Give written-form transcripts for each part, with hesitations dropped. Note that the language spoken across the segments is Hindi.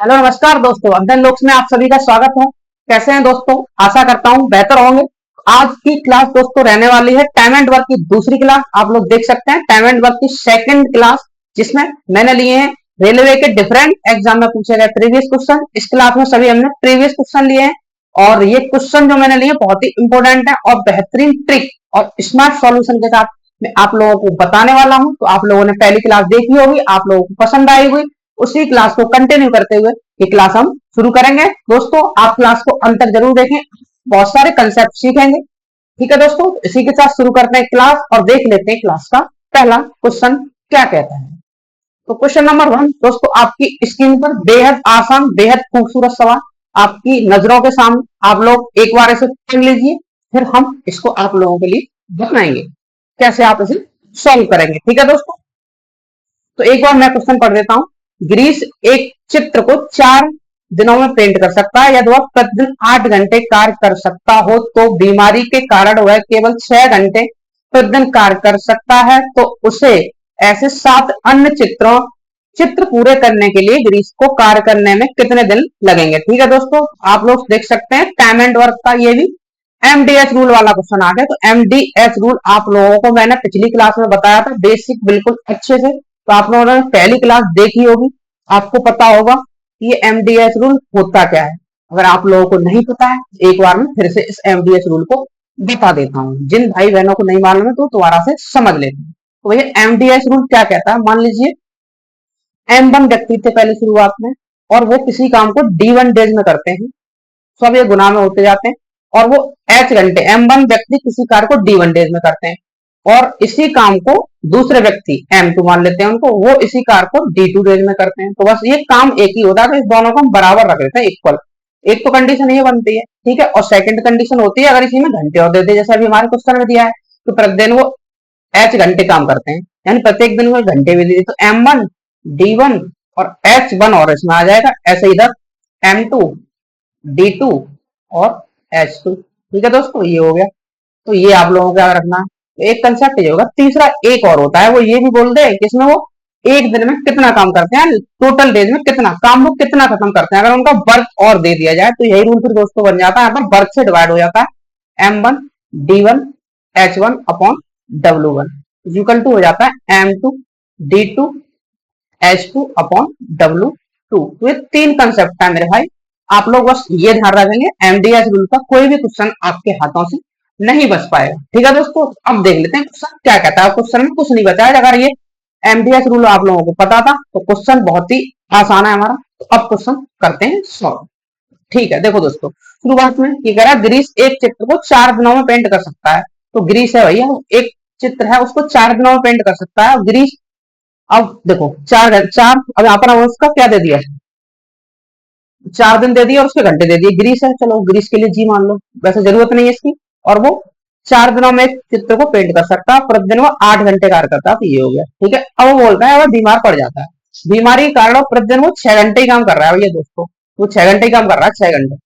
हेलो नमस्कार दोस्तों, अध्ययन लोक्स में आप सभी का स्वागत है। कैसे हैं दोस्तों? आशा करता हूं बेहतर होंगे। आज की क्लास दोस्तों रहने वाली है टाइम एंड वर्क की दूसरी क्लास। आप लोग देख सकते हैं टाइम एंड वर्क की सेकंड क्लास, जिसमें मैंने लिए हैं रेलवे के डिफरेंट एग्जाम में पूछे गए प्रीवियस क्वेश्चन। इस क्लास में सभी हमने प्रीवियस क्वेश्चन लिए हैं और ये क्वेश्चन जो मैंने लिए बहुत ही इंपॉर्टेंट है और बेहतरीन ट्रिक और स्मार्ट सॉल्यूशन के साथ मैं आप लोगों को बताने वाला हूं। तो आप लोगों ने पहली क्लास देखी होगी, आप लोगों को पसंद आई हुई, उसी क्लास को कंटिन्यू करते हुए ये क्लास हम शुरू करेंगे। दोस्तों आप क्लास को अंत तक जरूर देखें, बहुत सारे कंसेप्ट सीखेंगे। ठीक है दोस्तों, इसी के साथ शुरू करते हैं क्लास और देख लेते हैं क्लास का पहला क्वेश्चन क्या कहता है। तो क्वेश्चन नंबर 1 दोस्तों आपकी स्क्रीन पर बेहद आसान बेहद खूबसूरत सवाल आपकी नजरों के सामने, आप लोग एक बार इसे पढ़ लीजिए, फिर हम इसको आप लोगों के लिए बताएंगे कैसे आप इसे सॉल्व करेंगे। ठीक है दोस्तों, तो एक बार मैं क्वेश्चन पढ़ देता हूं। ग्रीस एक चित्र को 4 दिनों में पेंट कर सकता है। यदि वह प्रतिदिन 8 घंटे कार्य कर सकता हो तो बीमारी के कारण वह केवल 6 घंटे प्रतिदिन कार्य कर सकता है, तो उसे ऐसे 7 अन्य चित्र पूरे करने के लिए ग्रीस को कार्य करने में कितने दिन लगेंगे। ठीक है दोस्तों, आप लोग देख सकते हैं टाइम एंड वर्क का ये भी एमडीएच रूल वाला क्वेश्चन आ गया। तो एमडीएच रूल आप लोगों को मैंने पिछली क्लास में बताया था बेसिक बिल्कुल अच्छे से, तो आप लोगों ने पहली क्लास देखी होगी, आपको पता होगा ये एमडीएच रूल होता क्या है। अगर आप लोगों को नहीं पता है, एक बार मैं फिर से इस एमडीएच रूल को बता देता हूँ। जिन भाई बहनों को नहीं मालूम है तो दोबारा से समझ लेते हैं। तो ये एमडीएच रूल क्या कहता है, मान लीजिए M1 व्यक्ति थे पहले शुरुआत में और वो किसी काम को D1 डेज में करते हैं, सब ये गुना में होते जाते हैं, और वो H घंटे M1 व्यक्ति किसी कार्य को D1 डेज में करते हैं और इसी काम को दूसरे व्यक्ति M2 मान लेते हैं उनको, वो इसी कार्य को D2 डेज में करते हैं। तो बस ये काम एक ही होता है, तो इस दोनों को हम बराबर रख देते हैं, इक्वल। एक तो कंडीशन ये बनती है, ठीक है। और सेकंड कंडीशन होती है अगर इसी में घंटे और देते, जैसा अभी हमारे क्वेश्चन में दिया है, तो प्रतिदिन वो H घंटे काम करते हैं, यानी प्रत्येक दिन वो घंटे भी दीजिए, तो M1 D1 और H1 और इसमें आ जाएगा, ऐसे इधर M2 D2 और H2। ठीक है दोस्तों, ये हो गया। तो ये आप लोगों को क्या रखना है, तो एक कंसेप्ट ये होगा। तीसरा एक और होता है, वो ये भी बोल दे कि इसमें वो एक दिन में कितना काम करते हैं, टोटल डेज में कितना काम वो कितना खत्म करते हैं। अगर उनका वर्क और दे दिया जाए तो यही रूल फिर दोस्तों बन जाता है, यहाँ पर वर्क से डिवाइड हो जाता है। M1 D1 H1 upon W1 equal to हो जाता है M2 D2 H2 upon W2। तो ये तीन कंसेप्ट है मेरे भाई, आप लोग बस ये ध्यान रखेंगे एमडीएस रूल का कोई भी क्वेश्चन आपके हाथों से नहीं बच पाएगा। ठीक है दोस्तों, अब देख लेते हैं क्वेश्चन क्या कहता है। क्वेश्चन में कुछ नहीं बचा है, अगर ये एमडीएस रूल आप लोगों को पता था तो क्वेश्चन बहुत ही आसान है हमारा। तो अब क्वेश्चन करते हैं सॉल्व। ठीक है, देखो दोस्तों शुरुआत में ये कह रहा है ग्रीस एक चित्र को 4 दिनों में पेंट कर सकता है। तो ग्रीस है भैया, एक चित्र है उसको 4 दिनों में पेंट कर सकता है। ग्रीस अब देखो चार अब यहाँ पर हम उसका क्या दे दिया, 4 दिन दे दिए और उसके घंटे दे दिए। ग्रीस है, चलो ग्रीस के लिए जी मान लो, वैसे जरूरत नहीं है इसकी। और वो 4 दिनों में एक चित्र को पेंट कर सकता है, प्रतिदिन वो 8 घंटे कार्य करता है। तो ये हो गया, ठीक है। अब वो बोलता है वो बीमार पड़ जाता है, बीमारी के कारण प्रतिदिन वो 6 घंटे ही काम कर रहा है भैया दोस्तों, वो 6 घंटे ही काम कर रहा है, 6 घंटे।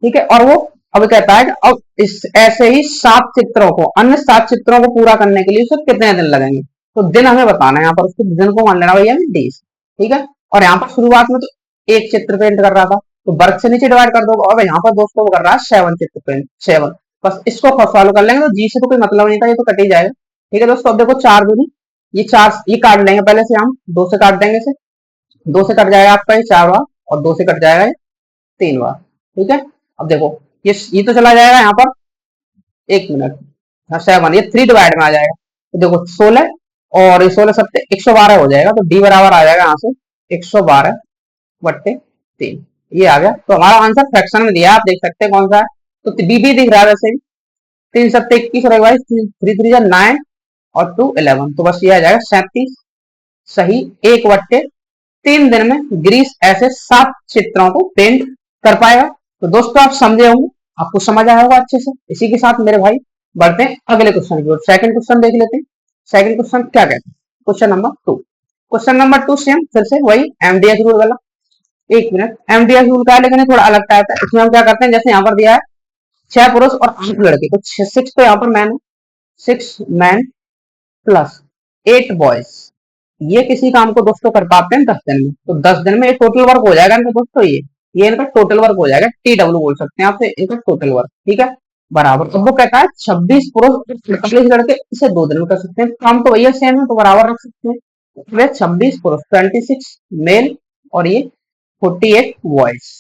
ठीक है, और वो अब कहता है कि अब इस ऐसे ही 7 चित्रों को, अन्य 7 चित्रों को पूरा करने के लिए उसे कितने दिन लगेंगे। तो दिन हमें बताना है, यहाँ पर उसके दिन को मान लेना भैया डेज। ठीक है, और यहाँ पर शुरुआत में तो एक चित्र पेंट कर रहा था, तो वर्ग से नीचे डिवाइड कर दो, और यहाँ पर दोस्तों कर रहा है 7 चित्र पेंट, 7। बस इसको सॉल्व कर लेंगे, तो जी से तो कोई मतलब नहीं था, ये तो कट ही जाएगा। ठीक है दोस्तों, अब देखो 4 दूनी, ये 4 ये काट लेंगे पहले से, हम 2 से काट देंगे इसे, 2 से कट जाएगा आपका ये 4 बार, और 2 से कट जाएगा ये 3 बार। ठीक है, अब देखो ये तो चला जाएगा यहाँ पर, 1 मिनट, हाँ 7, ये 3 डिवाइड में आ जाएगा। तो देखो 16 और ये 16 सत्ते 112 हो जाएगा, तो डी बराबर आ जाएगा यहाँ से 112 बट्टे 3, ये आ गया। तो हमारा आंसर फ्रैक्शन में दिया, आप देख सकते हैं कौन सा है। तो बी भी दिख रहा है वैसे भी, 3 सत्ते 21 और 3 3 9 और 2 11, तो बस ये आ जाएगा 37 सही। 1/3 दिन में ग्रीस ऐसे 7 चित्रों को पेंट कर पाएगा। तो दोस्तों आप समझे होंगे, आपको समझ आया होगा अच्छे से। इसी के साथ मेरे भाई बढ़ते हैं अगले क्वेश्चन की ओर। सेकंड क्वेश्चन देख लेते हैं। सेकंड क्वेश्चन क्या कहते हैं, question number 2। Question number 2 same फिर से वही एमडीएस रूल वाला। 1 मिनट, एमडीएस रूल का है लेकिन थोड़ा अलग टाइप है। इसमें हम क्या करते हैं, जैसे यहाँ पर दिया है 6 पुरुष और 8 लड़के, तो 6 तो यहाँ पर मैन, 6 मैन प्लस 8 बॉयज। ये किसी काम को दोस्तों कर पाते हैं 10 दिन में, तो 10 दिन में ये टोटल वर्क हो जाएगा इनका दोस्तों। ये इनका टोटल वर्क हो जाएगा, TW बोल सकते हैं आपसे, इनका टोटल वर्क। ठीक है, बराबर। अब वो कहता है 26 पुरुष 48 लड़के इसे 2 दिन में कर सकते हैं। काम तो भैया सेम है, तो बराबर रख सकते हैं। वे 26 पुरुष 26 मेल और ये 48 बॉयज।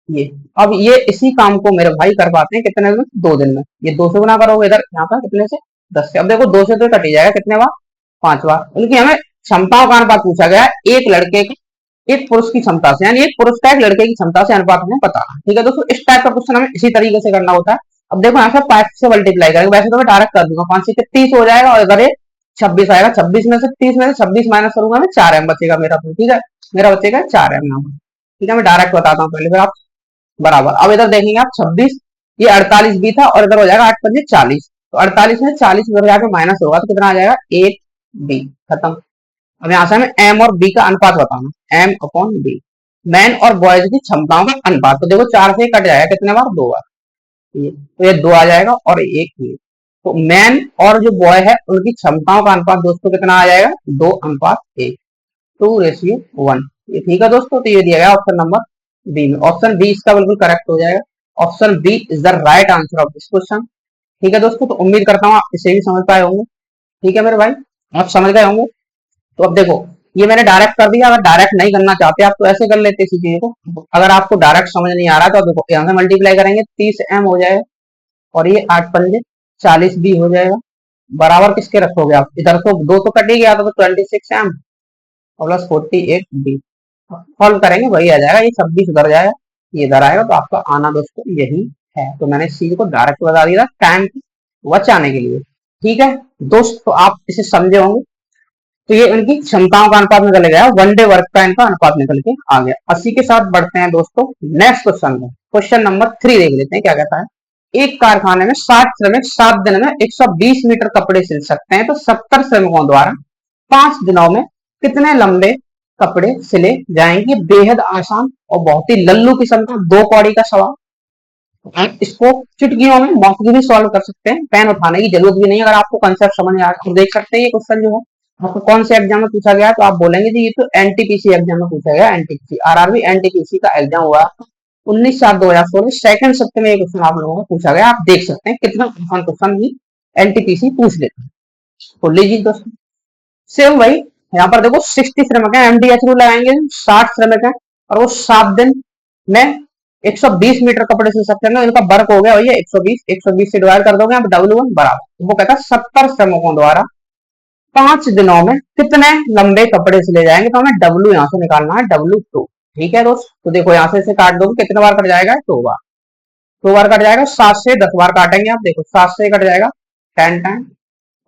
ये अब ये इसी काम को मेरे भाई कर पाते हैं कितने में? 2 दिन में। ये 2 से गुना करोगे इधर यहाँ पर कितने से? 10 से। अब देखो 2 से तो कट ही जाएगा कितने बार? 5 बार। उनकी हमें क्षमताओं का अनुपात पूछा गया है, एक लड़के की एक पुरुष की क्षमता से, यानी एक पुरुष का एक लड़के की क्षमता से अनुपात हमें पता है। ठीक है दोस्तों, इस टाइप का क्वेश्चन हमें इसी तरीके से करना होता है। अब देखो यहाँ से 5 से मल्टीप्लाई करेंगे, वैसे तो मैं डायरेक्ट कर दूंगा, 5 से 30 हो जाएगा, और इधर ये 26 आएगा। 26 में से 30 में से 26 माइनस करूंगा मैं, 4m बचेगा मेरा। ठीक है, मेरा बचेगा 4m नंबर। ठीक है, मैं डायरेक्ट बताता हूँ पहले, फिर आप बराबर। अब इधर देखेंगे आप 26, ये 48 भी था, और इधर हो जाएगा 8 पंजे 40, तो 48 में 40 इधर जाके माइनस होगा तो कितना आ जाएगा? 8b। खत्म। अब यहाँ से हमें एम और बी का अनुपात बताना, एम अपॉन बी, मैन और बॉयज की क्षमताओं का अनुपात। तो देखो 4 से कट जाएगा कितने बार? 2 बार। ये तो ये 2 आ जाएगा और एक ये, तो मैन और जो बॉय है उनकी क्षमताओं का अनुपात दोस्तों कितना आ जाएगा? 2:1, 2:1। ये ठीक है दोस्तों, तो ये दिया गया ऑप्शन नंबर बी में। ऑप्शन बी इसका बिल्कुल करेक्ट हो जाएगा। Option B is the right answer of this question. ठीक है दोस्तों, तो उम्मीद करता हूँ आप इसे भी समझ पाए होंगे। ठीक है मेरे भाई, आप समझ गए होंगे। तो अब देखो, ये मैंने डायरेक्ट कर दिया। अगर डायरेक्ट नहीं करना चाहते आप तो ऐसे कर लेते इसी चीज को। अगर आपको डायरेक्ट समझ नहीं आ रहा तो देखो यहाँ से मल्टीप्लाई करेंगे, 30m हो जाएगा, और ये 8 पंजे 40 भी हो जाएगा। बराबर किसके रखोगे आप? इधर तो 2 तो कट ही गया, तो 26m और प्लस 48b। सॉल्व करेंगे वही आ जाएगा, ये 26 उधर जाएगा, ये इधर आएगा, तो आपका आना दोस्तों यही है। तो मैंने इस चीज को डायरेक्ट बता दिया टाइम बचाने के लिए। ठीक है दोस्त, तो आप इसे समझे होंगे। तो ये इनकी क्षमताओं का अनुपात निकल गया, वनडे वर्क का इनका अनुपात निकल के आ गया। अस्सी के साथ बढ़ते हैं दोस्तों नेक्स्ट क्वेश्चन में। क्वेश्चन नंबर 3 देख लेते हैं क्या कहता है। एक कारखाने में 60 श्रमिक 7 दिन में 120 मीटर कपड़े सिल सकते हैं, तो 70 श्रमिकों द्वारा 5 दिनों में कितने लंबे कपड़े सिले जाएंगे? बेहद आसान और बहुत ही लल्लू किस्म का 2 कौड़ी का सवाल। आप इसको चुटकियों में मौके भी सॉल्व कर सकते हैं, पेन उठाने की जरूरत भी नहीं। अगर आपको कंसेप्ट समझ में आ रहा है, देख सकते हैं ये क्वेश्चन जो है आपको कौन से एग्जाम में पूछा गया है, तो आप बोलेंगे जी ये तो एनटीपीसी एग्जाम में पूछा गया। एनटीपीसी आरआरबी एनटीपीसी का एग्जाम हुआ 19/7/2016, सेकंड शिफ्ट में ये क्वेश्चन आप लोगों को पूछा गया। आप देख सकते हैं कितना आसान क्वेश्चन भी एनटीपीसी पूछ लेते हैं। तो लीजिए दोस्तों, सेम वही यहाँ पर देखो 60 श्रमिक है, एमडीएच रूल लगाएंगे, 60 श्रमिक है और वो 7 दिन में 120 मीटर कपड़े सिल सकते हैं। इनका वर्क हो गया भैया 120 से डिवाइड कर दोगे आप, W1 बराबर, तो वो कहता है 70 श्रमिकों द्वारा 5 दिनों में कितने लंबे कपड़े सिले जाएंगे। तो हमें W यहाँ से निकालना है, W2। ठीक है दोस्त, तो देखो यहाँ से इसे काट दोगे, कितने बार कट जाएगा? 2 बार। 2 बार कट जाएगा, 7 से 10 बार काटेंगे आप, देखो 7 से कट जाएगा 10 टाइम,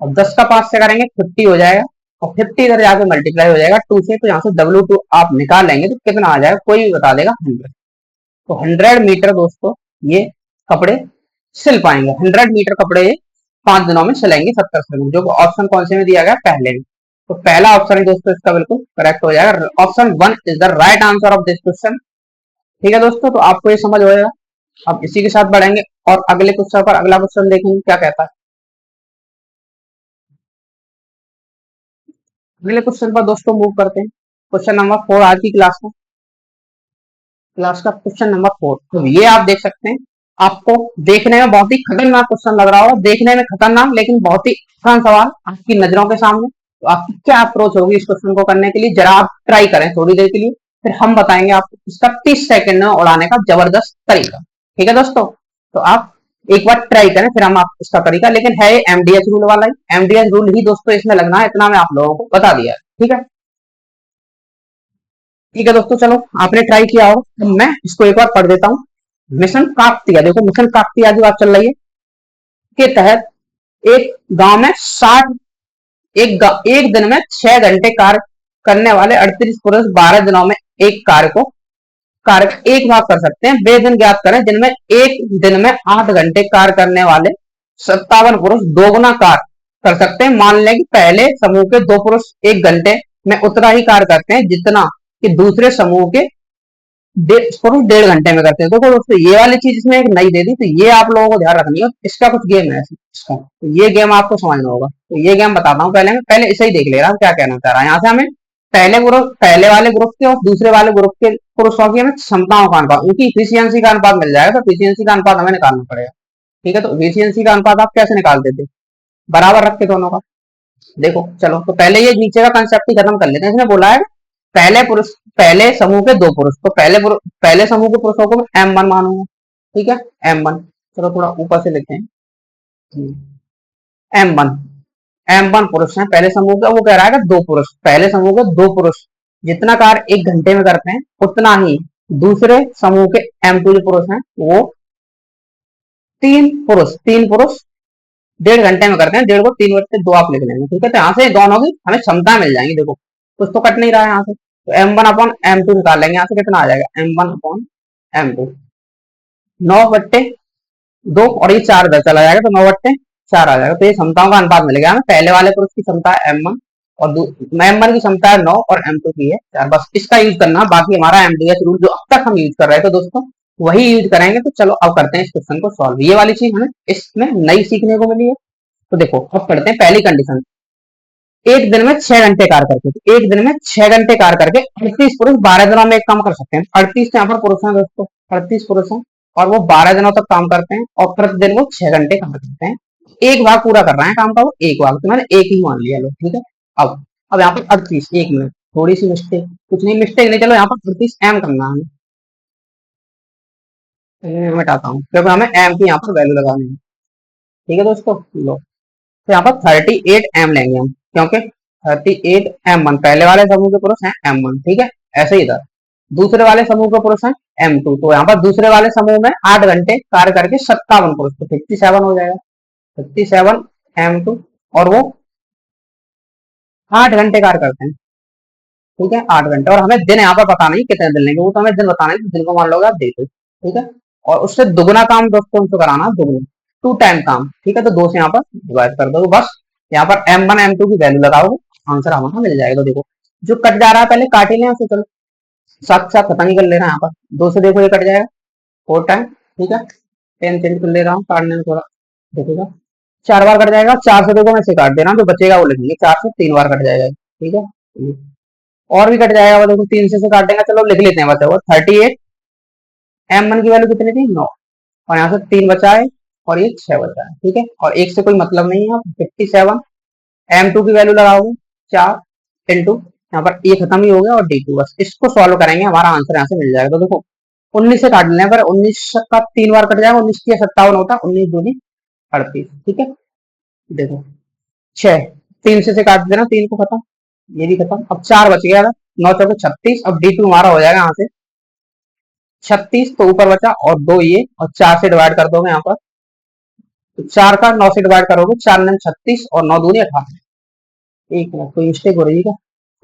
और 10 का 5 से करेंगे 50 हो जाएगा, और 50 इधर जाके मल्टीप्लाई हो जाएगा 2 से, तो यहाँ से W2 आप निकाल लेंगे तो कितना आ जाएगा? कोई भी बता देगा 100। तो 100 मीटर दोस्तों ये कपड़े सिल पाएंगे। 100 मीटर कपड़े 5 दिनों में सिलेंगे 70 श्रमिक, जो ऑप्शन कौन से में दिया गया? पहले में। तो पहला ऑप्शन है दोस्तों इसका बिल्कुल करेक्ट हो जाएगा। Option 1 is the right answer of this question. ठीक है दोस्तों, तो आपको ये समझ हो जाएगा। अब इसी के साथ बढ़ेंगे और अगले क्वेश्चन पर। अगला क्वेश्चन देखेंगे क्या कहता है। अगले क्वेश्चन पर दोस्तों मूव करते हैं। क्वेश्चन नंबर 4 आज की क्लास का क्वेश्चन नंबर 4। तो ये आप देख सकते हैं, आपको देखने में बहुत ही खतरनाक क्वेश्चन लग रहा होगा, देखने में खतरनाक लेकिन बहुत ही आसान सवाल आपकी नजरों के सामने। तो आपकी क्या अप्रोच होगी इस क्वेश्चन को करने के लिए, जरा आप ट्राई करें थोड़ी देर के लिए, फिर हम बताएंगे आपको इसका 30 सेकंड में उड़ाने का जबरदस्त तरीका। ठीक है दोस्तों, तो आप एक बार ट्राई करें, फिर हम आप इसका तरीका, लेकिन है एमडीएच रूल वाला ही, एमडीएच रूल ही दोस्तों इसमें लगना है, इतना मैं आप लोगों को बता दिया है। ठीक है, ठीक है दोस्तों, चलो आपने ट्राई किया हो तो मैं इसको एक बार पढ़ देता हूँ। मिशन काकतिया, देखो मिशन काकतिया जो बात चल रही है के तहत एक गांव में 60 एक दिन में 6 घंटे कार्य करने वाले 38 पुरुष 12 दिनों में एक कार्य एक भाग कर सकते हैं। वे दिन ज्ञात करें जिनमें एक दिन में 8 घंटे कार्य करने वाले 57 पुरुष दोगुना कार्य कर सकते हैं। मान लें कि पहले समूह के 2 पुरुष 1 घंटे में उतना ही कार्य करते हैं जितना कि दूसरे समूह के पुरुष 1.5 घंटे में करते हैं। तो दोस्तों ये वाली चीज इसमें एक नई दे दी, तो ये आप लोगों को ध्यान रखनी है। इसका कुछ गेम है इसका, तो ये गेम आपको समझना होगा। तो ये गेम बताता हूँ, पहले इसे ही देख ले रहा हूँ क्या कहना चाह रहा है। यहाँ से हमें पहले वाले ग्रुप के और दूसरे वाले ग्रुप के पुरुषों की हमें क्षमताओं का अनुपात, उनकी इफिशियंसी का अनुपात मिल जाएगा। तो इफिशियंसी का अनुपात हमें निकालना पड़ेगा। ठीक है, तो इफिशियंसी का अनुपात आप कैसे निकाल देते, बराबर रख के दोनों का। देखो चलो, तो पहले ये नीचे का कंसेप्ट ही खत्म कर लेते हैं। इसने बोला है पहले समूह के 2 पुरुष, तो पहले समूह के पुरुषों को मैं M1 मानूंगा। ठीक है, M1, चलो थोड़ा ऊपर से लिखते हैं। M1 M1 पुरुष है पहले समूह का। वो कह रहा है कि 2 पुरुष, पहले समूह के 2 पुरुष जितना कार्य 1 घंटे में करते हैं, उतना ही दूसरे समूह के M2 जो पुरुष हैं वो 3 पुरुष 1.5 घंटे में करते हैं। 1.5 को 3 बटे 2 आप लिख लेंगे। ठीक है, तो यहाँ से दोनों की हमें क्षमता मिल जाएंगी। देखो कुछ तो कट नहीं रहा है यहाँ से, तो M1/M2 निकाल लेंगे। यहाँ से कितना आ जाएगा, M1/M2 9/2, और ये 4 इधर चला जाएगा, तो 9/4 आ जाएगा। तो ये क्षमताओं का अनुपात मिल गया हमें। पहले वाले पुरुष की क्षमता है M1 और M1 की क्षमता है 9 और M2 की है 4। बस इसका यूज करना, बाकी हमारा MDS रूल जो अब तक हम यूज कर रहे थे दोस्तों वही यूज करेंगे। तो चलो अब करते हैं इस क्वेश्चन को सॉल्व। ये वाली चीज हमें इसमें नई सीखने को मिली है। तो देखो अब करते हैं पहली कंडीशन। एक दिन में 6 घंटे कार्य करके, तो एक दिन में 6 घंटे कार्य करके 38 पुरुष 12 दिनों में एक काम कर सकते हैं। 38 यहाँ पर पुरुष हैं दोस्तों, 38 पुरुष हैं और वो 12 दिनों तक काम करते हैं और प्रतिदिन वो 6 घंटे काम करते हैं। एक भाग पूरा कर रहे हैं काम का, वो एक भाग, तो मैंने एक ही मान लिया लो। ठीक है, अब यहाँ पर 38, 1 मिनट, थोड़ी सी मिस्टेक, कुछ नहीं मिस्टेक नहीं, चलो यहाँ पर 38 M करना है। मिटाता हूँ क्योंकि हमें M की यहाँ पर वैल्यू लगानी है। ठीक है दोस्तों, लो तो यहाँ पर 38M लेंगे हम, क्योंकि 38M1 पहले वाले समूह के पुरुष हैं M1। ठीक है, ऐसे ही इधर दूसरे वाले समूह के पुरुष हैं M2। तो यहाँ पर दूसरे वाले समूह में 8 घंटे कार्य करके 57 पुरुष, तो 57 हो जाएगा। 57M2 और वो 8 घंटे कार्य करते हैं। ठीक है, 8 घंटे, और हमें दिन यहाँ पर पता नहीं कितने दिन लेंगे, वो तो हमें दिन बताना है, दिन को मान लोगे आप देखो। ठीक है, और उससे दुगुना काम दोस्तों हमको कराना, दुगुना 2 टाइम काम। ठीक है, तो 2 से यहाँ पर डिवाइड कर दो, बस यहाँ पर M1 M2 की वैल्यू लगाओगे, आंसर हमारा मिल जाएगा। तो देखो जो कट जा रहा है पहले काट ही लें, चलो साथ साथ खत्म ही कर ले रहा है। यहाँ पर 2 से देखो ये कट जाएगा 4 टाइम। ठीक है, 10 चेंज कर ले रहा हूँ, काटने में थोड़ा देखिएगा 4 बार कट जाएगा। 4 से देखो मैं इसे काट दे रहा हूँ, जो बचेगा वो लिखेंगे, 4 से 3 बार कट जाएगा। ठीक है, और भी कट जाएगा, वो देखो 3 से काट देगा, चलो लिख लेते हैं। बचा हुआ 38M1 की वैल्यू कितनी थी, 9, और यहाँ से 3 बचा है और ये 6 बचा है। ठीक है, और 1 से कोई मतलब नहीं है। 57M2 की वैल्यू लगाओगे 4 इंटू, यहाँ पर ये खत्म ही हो गया, और D2, बस इसको सॉल्व करेंगे, हमारा आंसर यहाँ से मिल जाएगा। तो देखो 19 से काट लेने पर 19 का 3 बार कट जाएगा, 19 की 57 होता, 19 दूनी 38। ठीक है, देखो 6, 3 से काट देना, 3 को खत्म, ये भी खत्म। अब 4 बच गया था, 9 चौके 36। अब D2 हमारा हो जाएगा यहाँ से 36, तो ऊपर बचा और 2 ये, और 4 से डिवाइड कर दोगे यहाँ पर, तो 4 का 9 से डिवाइड करोगे, 4 9 36 और 9 दूनी 18। एक मिनट, कोई मिस्टेक हो रही है क्या,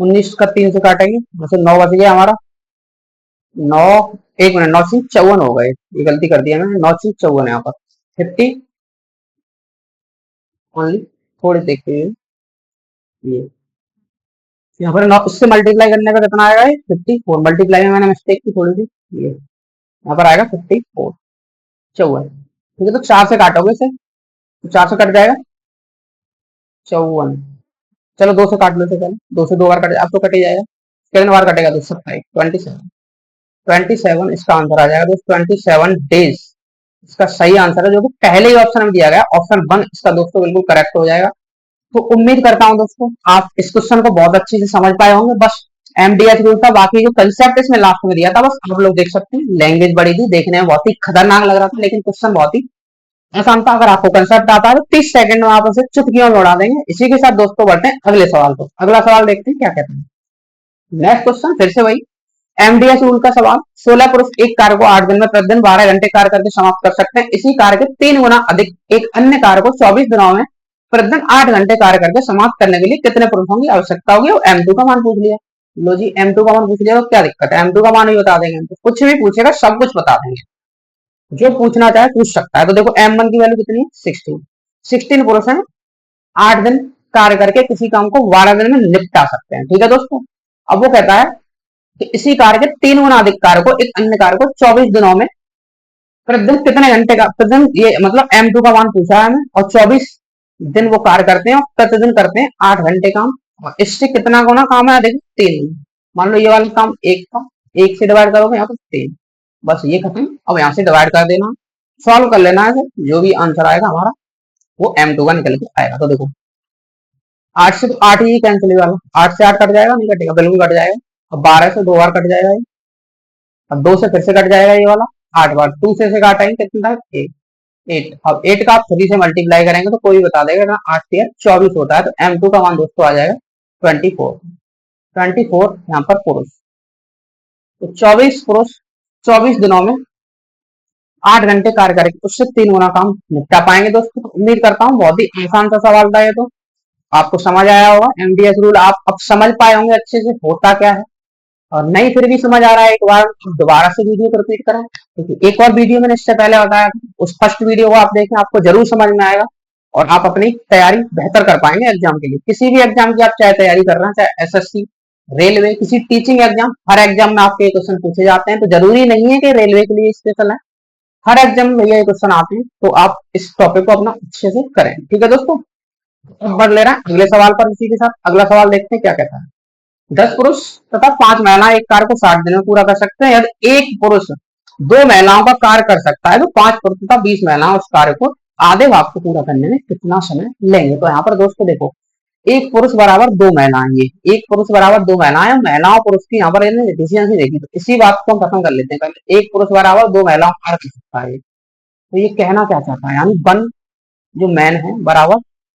19 का 3 से काटेंगे, वैसे 9 बच गया हमारा, 9, 1 मिनट, 9 से 54 हो गए, ये गलती कर दिया मैंने, 9 से 54 यहाँ पर 50 ओनली, थोड़ी देखते हैं ये यहाँ पर 9 इससे मल्टीप्लाई करने का कितना आएगा, 54, मल्टीप्लाई में मैंने मिस्टेक की थोड़ी सी, ये यहाँ पर आएगा 54, 54। ठीक है, तो 4 से काटोगे इसे, तो 4 से कट जाएगा 54। चलो 2 से काट लो, पहले 2 से 2 बार कट, अब तो कट ही जाएगा, कितने बार कटेगा, 227, 27 इसका आंसर आ जाएगा दोस्तों, 27 डेज इसका सही आंसर है, जो कि पहले ही ऑप्शन में दिया गया, ऑप्शन 1 इसका दोस्तों बिल्कुल करेक्ट हो जाएगा। तो उम्मीद करता हूं दोस्तों आप इस क्वेश्चन को बहुत अच्छे से समझ पाए होंगे। बस MDS रूल का बाकी जो कंसेप्ट इसमें लास्ट में दिया था, बस आप लोग देख सकते हैं, लैंग्वेज बड़ी थी, देखने में बहुत ही खतरनाक लग रहा था, लेकिन क्वेश्चन बहुत ही आसान था। अगर आपको कंसेप्ट आता है तो 30 सेकंड में आप उसे चुटकियों में उड़ा देंगे। इसी के साथ दोस्तों बढ़ते हैं अगले सवाल को। अगला सवाल देखते हैं क्या कहते हैं। नेक्स्ट क्वेश्चन फिर से वही MDS रूल का सवाल। 16 पुरुष एक कार्य को 8 दिन में प्रतिदिन 12 घंटे कार्य करके समाप्त कर सकते हैं। इसी कार्य के 3 गुना अधिक एक अन्य कार्य को 24 दिनों में प्रतिदिन 8 घंटे कार्य करके समाप्त करने के लिए कितने पुरुषों की आवश्यकता होगी। और M2 का मान पूछ लिया, लो जी M2 का मान पूछ लिया, तो क्या दिक्कत है, M2 का मान ही बता देंगे, तो कुछ भी पूछेगा सब कुछ बता देंगे, जो पूछना चाहे पूछ सकता है। तो देखो M1 की वैल्यू कितनी है, 16 पुरुष है 8 दिन कार्य करके किसी काम को 12 दिन में निपटा सकते हैं। ठीक है दोस्तों, अब वो कहता है तो इसी कार्य के 3 गुना अधिक कार्य को एक अन्य कार्य को 24 दिनों में प्रतिदिन कितने घंटे का प्रतिदिन, ये मतलब M2 का मान पूछा है हमें, और 24 दिन वो कार्य करते हैं और प्रतिदिन करते हैं 8 घंटे काम। और इससे कितना गुना काम है देखो, 3 गुना। मान लो ये वाला काम एक था, एक से डिवाइड करोगे यहाँ पर 3, बस ये खत्म। अब यहाँ से डिवाइड कर देना, सॉल्व कर लेना है, जो भी आंसर आएगा हमारा वो M2 का निकल के आएगा। तो देखो 8 से तो 8 ही कैंसिल वाला, 8 से 8 कट जाएगा, नहीं कटेगा, बिल्कुल कट जाएगा। अब 12 से 2 बार कट जाएगा ये, अब 2 से फिर से कट जाएगा ये वाला, 8 बार 2 से काटेंगे कितना था, 8। अब 8 का आप 3 से मल्टीप्लाई करेंगे तो कोई बता देगा ना, 8 से 24 होता है। तो M2 का मान दोस्तों आ जाएगा 24। 24 यहाँ पर पुरुष, तो 24 पुरुष 24 दिनों में 8 घंटे कार्य करेंगे, उससे 3 गुना काम निपटा पाएंगे दोस्तों। उम्मीद करता हूँ बहुत ही आसान सा सवाल था ये, तो आपको समझ आया होगा। MDS रूल आप अब समझ पाए होंगे अच्छे से होता क्या है, और नहीं फिर भी समझ आ रहा है, एक बार दोबारा से वीडियो को रिपीट करें, क्योंकि एक और वीडियो मैंने इससे पहले बताया था, उस फर्स्ट वीडियो को आप देखें, आपको जरूर समझ में आएगा और आप अपनी तैयारी बेहतर कर पाएंगे एग्जाम के लिए। किसी भी एग्जाम की आप चाहे तैयारी कर रहे हैं, चाहे SSC, रेलवे, किसी टीचिंग एग्जाम, हर एग्जाम में आपके क्वेश्चन पूछे जाते हैं। तो जरूरी नहीं है कि रेलवे के लिए स्पेशल है, हर एग्जाम में ये क्वेश्चन आते हैं। तो आप इस टॉपिक को अपना अच्छे से करें, ठीक है दोस्तों। अब बढ़ ले रहा है अगले सवाल पर, इसी के साथ अगला सवाल देखते हैं क्या कहता है। 10 पुरुष तथा 5 महिलाएं एक कार्य को 60 दिन में पूरा कर सकते हैं। यदि एक पुरुष 2 महिलाओं का कार्य कर सकता है तो 5 पुरुष तथा 20 महिलाएं उस कार्य को आधे भाग को पूरा करने में कितना समय लेंगे। तो यहाँ पर दोस्तों देखो, एक पुरुष बराबर 2 महिलाएं, ये एक पुरुष बराबर 2 महिलाएं, महिलाओं पुरुष की यहाँ पर एफिशिएंसी देखी। तो इसी बात को हम खत्म कर लेते हैं पहले। एक पुरुष बराबर 2 महिलाओं कार्य कर सकता है। तो ये कहना क्या चाहता है, यानी 1 जो मैन है बराबर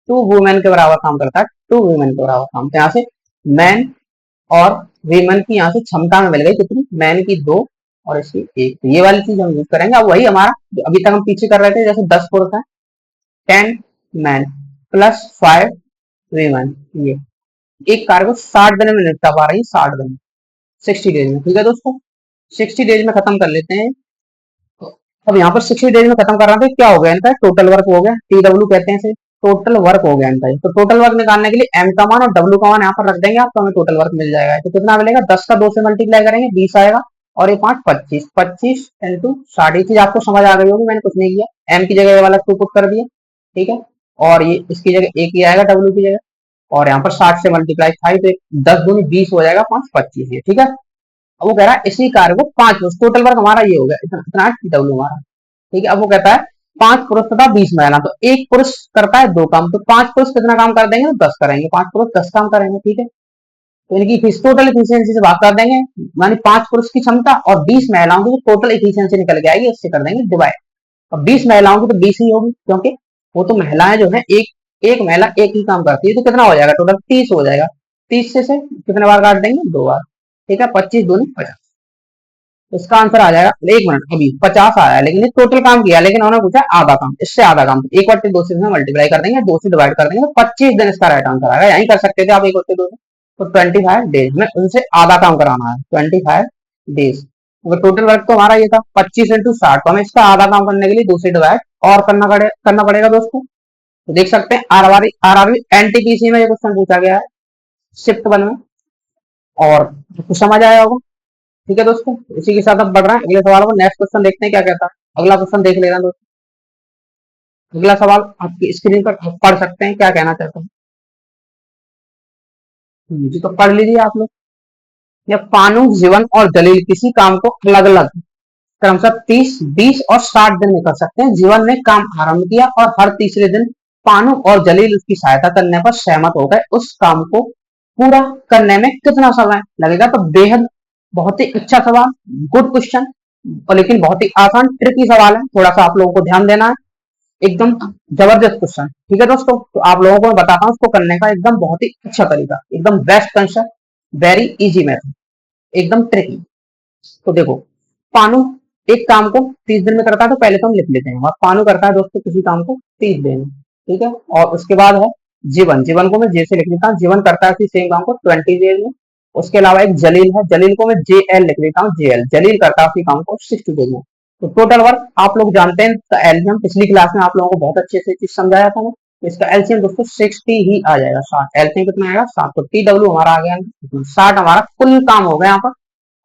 2 वुमेन के बराबर काम करता है, 2 वुमेन के बराबर काम। तो यहाँ से मैन और वीमेन की यहाँ से क्षमता में मिल गई कितनी, मैन की 2 और इसकी 1। तो ये वाली चीज हम यूज करेंगे। अब वही हमारा जो अभी तक हम पीछे कर रहे थे, जैसे 10 पुरुष है, 10 मैन प्लस 5 वीमेन, ये एक कार्य को 60 दिन में निपटा पा रही है, 60 दिन, 60 डेज में, ठीक है दोस्तों। 60 डेज में खत्म कर लेते हैं। अब यहाँ पर 60 डेज में खत्म कर रहा था, क्या हो गया इनका, टोटल वर्क हो गया, TW कहते हैं इसे, टोटल वर्क हो गया इनका। तो टोटल वर्क निकालने के लिए M का मान और W का मान यहाँ पर रख देंगे आप, तो हमें टोटल वर्क मिल जाएगा। तो कितना मिलेगा, 10 का 2 से मल्टीप्लाई करेंगे 20 आएगा, और ये 5 25, 25 इंटू 60। ये चीज आपको समझ आ गई होगी, मैंने कुछ नहीं किया, M की जगह ये वाला 2 पुट कर दिया, ठीक है। और ये इसकी जगह 1 ही आएगा W की जगह, और यहाँ पर 60 से मल्टीप्लाई 5, तो 10 दूनी 20 हो जाएगा, 5 25, ये ठीक है। अब वो कह रहा है इसी कार्य को 5 टोटल वर्क हमारा ये हो गया, इतना TW हमारा, ठीक है। अब वो कहता है 5 पुरुष तथा 20 महिला, तो एक पुरुष करता है 2 काम, तो 5 पुरुष कितना काम कर देंगे, तो 10 करेंगे, 5 पुरुष 10 काम करेंगे, ठीक है। तो इनकी टोटल इफिशियंसी से बात कर देंगे, मानी 5 पुरुष की क्षमता और 20 महिलाओं की टोटल इफिशियंसी निकल के आएगी, इससे कर देंगे डिवाइड। अब 20 महिलाओं की तो 20 ही होगी, क्योंकि वो तो महिलाएं जो है एक एक महिला एक ही काम करती है। तो कितना हो जाएगा, टोटल 30 हो जाएगा। 30 से कितने बार काट देंगे, 2 बार, ठीक है। 25 दूनी 50, इसका आंसर आ जाएगा। एक मिनट, अभी 50 आया है, लेकिन टोटल काम किया, लेकिन उन्होंने पूछा आधा काम, इससे आधा काम, 1/2 से मल्टीप्लाई कर देंगे, 2 से डिवाइड कर देंगे, तो 25 दिन इसका राइट आंसर आएगा। यही कर सकते थे आप 1/2 से, तो 25 डेज में उनसे आधा काम कराना है, 25 डेज। तो टोटल वर्क तो हमारा ये था 25 इंटू 60, तो हमें इसका आधा काम करने के लिए 2 से डिवाइड और करना पड़ेगा दोस्तों। तो देख सकते हैं आरआरबी NTPC में ये क्वेश्चन पूछा गया है, शिफ्ट 1 में, और कुछ समझ आया होगा, ठीक है दोस्तों। इसी के साथ अब बढ़ रहे हैं अगले सवाल पर। नेक्स्ट क्वेश्चन देखते हैं क्या कहता है। अगला क्वेश्चन देख लेना दोस्तों। अगला सवाल आपकी स्क्रीन पर पढ़ सकते हैं, क्या कहना चाहते हैं जी, तो पढ़ लीजिए आप लोग। या पानु, जीवन और जलील किसी काम को अलग अलग क्रमशः 30, 20 और 60 दिन में कर सकते हैं। जीवन ने काम आरंभ किया और हर तीसरे दिन पानु और जलील उसकी सहायता करने पर सहमत हो गए। उस काम को पूरा करने में कितना समय लगेगा। तो बेहद बहुत ही अच्छा सवाल, गुड क्वेश्चन, और लेकिन बहुत ही आसान ट्रिकी सवाल है, थोड़ा सा आप लोगों को ध्यान देना है। एकदम जबरदस्त क्वेश्चन, ठीक है दोस्तों। तो आप लोगों को मैं बताता हूँ उसको करने का एकदम बहुत ही अच्छा तरीका, एकदम best concept, very easy method, एकदम ट्रिकी। तो देखो, पानु एक काम को 30 दिन में करता है, तो पहले तो हम लिख लेते हैं, और पानु करता है दोस्तों किसी काम को 30 दिन में, ठीक है। और उसके बाद है जीवन, जीवन को मैं जैसे लिख लेता हूँ, जीवन करता है सेम काम को 20 डेज में। उसके अलावा एक जलील है, जलील को मैं JL लिख लेता हूँ, JL, जलील करता है उसी काम को 60 डेज में। तो टोटल वर्क आप लोग जानते हैं, तो एलसीएम पिछली क्लास में आप लोगों को बहुत अच्छे से चीज समझाया था मैं। तो इसका एलसीएम दोस्तों 60 ही आ जाएगा, 60। एलसीएम कितना आएगा, 7। तो TW हमारा आ गया 60, हमारा कुल काम हो गया यहाँ पर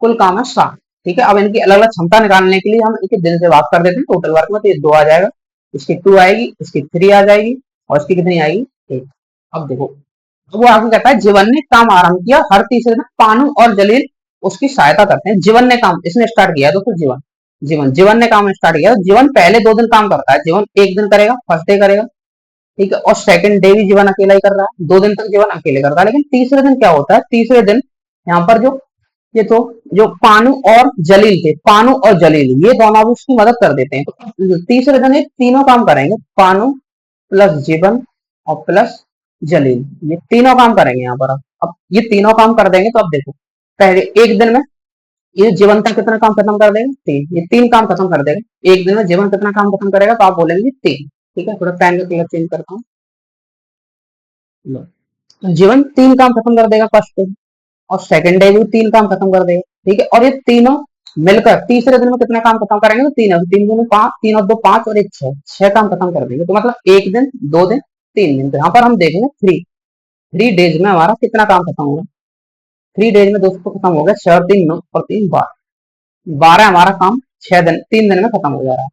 कुल काम है 60। ठीक है, अब इनकी अलग अलग क्षमता निकालने के लिए हम इनके दिन से भाग कर देते हैं टोटल वर्क में, तो ये 2 आ जाएगा, इसकी 2 आएगी, इसकी 3 आ जाएगी, और इसकी कितनी आएगी 1। अब देखो वो आगे कहता है जीवन ने काम आरंभ किया, हर तीसरे दिन पानु और जलील उसकी सहायता करते हैं। जीवन ने काम इसने स्टार्ट किया, दोस्तों जीवन जीवन जीवन ने काम स्टार्ट किया। जीवन पहले 2 दिन काम करता है, जीवन 1 दिन करेगा, फर्स्ट डे करेगा, ठीक है, और सेकंड डे भी जीवन अकेला ही कर रहा है, 2 दिन तक जीवन अकेले करता है। लेकिन तीसरे दिन क्या होता है, तीसरे दिन यहाँ पर जो ये तो जो पानु और जलील थे, पानु और जलील ये दोनों भी उसकी मदद कर देते हैं। तो तीसरे दिन ये तीनों काम करेंगे, पानु प्लस जीवन और प्लस जलील, ये तीनों काम करेंगे यहाँ पर। अब ये तीनों काम कर देंगे तो अब देखो पहले एक दिन में ये जीवन का कितना काम खत्म कर देगा 3, ये 3 काम खत्म कर देगा एक दिन में। जीवन कितना काम खत्म करेगा, तो आप बोलेंगे 3। ठीक है, थोड़ा पेन का कलर चेंज करता हूँ। तो जीवन 3 काम खत्म कर देगा फर्स्ट डे, और सेकंड डे भी 3 काम खत्म कर देगा। ठीक है, और ये तीनों मिलकर तीसरे दिन में कितना काम खत्म करेंगे, तो 3 3 दूनी 5, 3 और 2 5 और 1 6, 6 काम खत्म कर देंगे। तो मतलब 1 दिन 2 दिन 3 दिन। तो यहाँ पर हम देखेंगे 3 डेज में हमारा कितना काम खत्म होगा। 3 डेज में दोस्तों खत्म हो गया 6 और 3 9 और 3 12, 12 हमारा काम 6 दिन 3 दिन में खत्म हो जा रहा है।